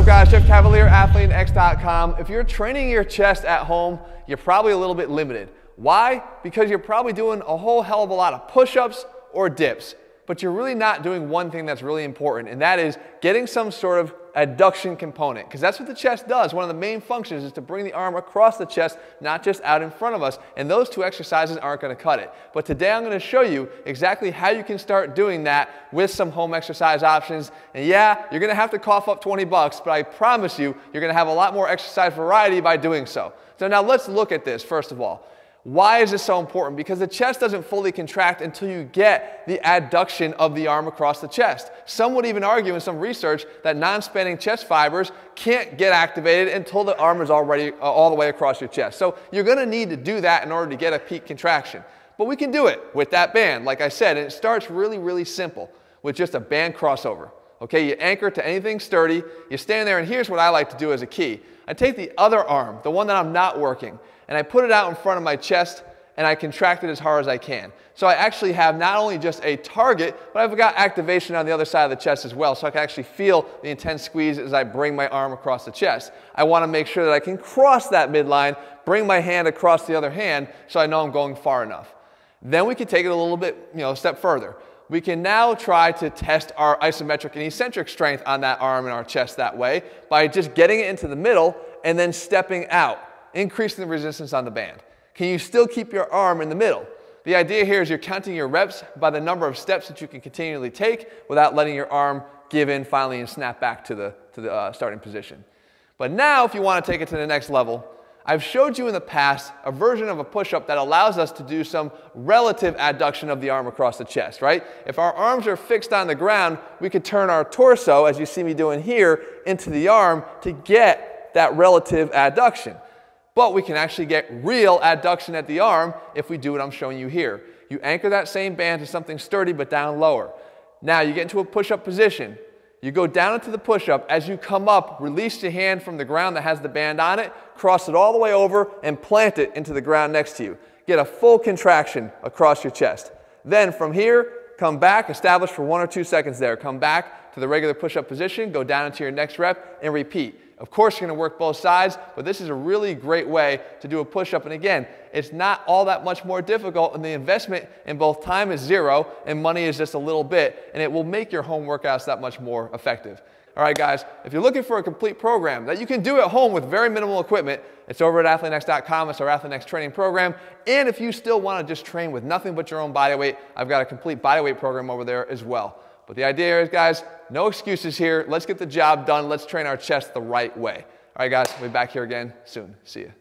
up, guys? Jeff Cavalier, ATHLEAN-X.com. If you're training your chest at home, you're probably a little bit limited. Why? Because you're probably doing a whole hell of a lot of push-ups or dips, but you're really not doing one thing that's really important, and that is getting some sort of adduction component, because that's what the chest does. One of the main functions is to bring the arm across the chest, not just out in front of us, and those two exercises aren't going to cut it. But today I'm going to show you exactly how you can start doing that with some home exercise options. And yeah, you're going to have to cough up 20 bucks, but I promise you, you're going to have a lot more exercise variety by doing so. So now let's look at this first of all. Why is this so important? Because the chest doesn't fully contract until you get the adduction of the arm across the chest. Some would even argue in some research that non-spanning chest fibers can't get activated until the arm is already all the way across your chest. So you're going to need to do that in order to get a peak contraction. But we can do it with that band, like I said, and it starts really, really simple with just a band crossover. Okay, you anchor to anything sturdy, you stand there, and here's what I like to do as a key. I take the other arm, the one that I'm not working, and I put it out in front of my chest, and I contract it as hard as I can. So I actually have not only just a target, but I've got activation on the other side of the chest as well, so I can actually feel the intense squeeze as I bring my arm across the chest. I want to make sure that I can cross that midline, bring my hand across the other hand, so I know I'm going far enough. Then we can take it a little bit, a step further. We can now try to test our isometric and eccentric strength on that arm and our chest that way by just getting it into the middle and then stepping out, increasing the resistance on the band. Can you still keep your arm in the middle? The idea here is you're counting your reps by the number of steps that you can continually take without letting your arm give in finally and snap back to the starting position. But now, if you want to take it to the next level, I've showed you in the past a version of a push-up that allows us to do some relative adduction of the arm across the chest, right? If our arms are fixed on the ground, we could turn our torso, as you see me doing here, into the arm to get that relative adduction. But we can actually get real adduction at the arm if we do what I'm showing you here. You anchor that same band to something sturdy but down lower. Now you get into a push-up position. You go down into the push-up. As you come up, release your hand from the ground that has the band on it, cross it all the way over, and plant it into the ground next to you. Get a full contraction across your chest. Then from here, come back, establish for 1 or 2 seconds there. Come back to the regular push-up position, go down into your next rep, and repeat. Of course, you're going to work both sides, but this is a really great way to do a push-up. And again, it's not all that much more difficult, and the investment in both time is zero and money is just a little bit, and it will make your home workouts that much more effective. All right, guys, if you're looking for a complete program that you can do at home with very minimal equipment, it's over at ATHLEAN-X.com. It's our ATHLEAN-X training program. And if you still want to just train with nothing but your own body weight, I've got a complete body weight program over there as well. But the idea is, guys, no excuses here. Let's get the job done. Let's train our chest the right way. All right, guys, we'll be back here again soon. See you.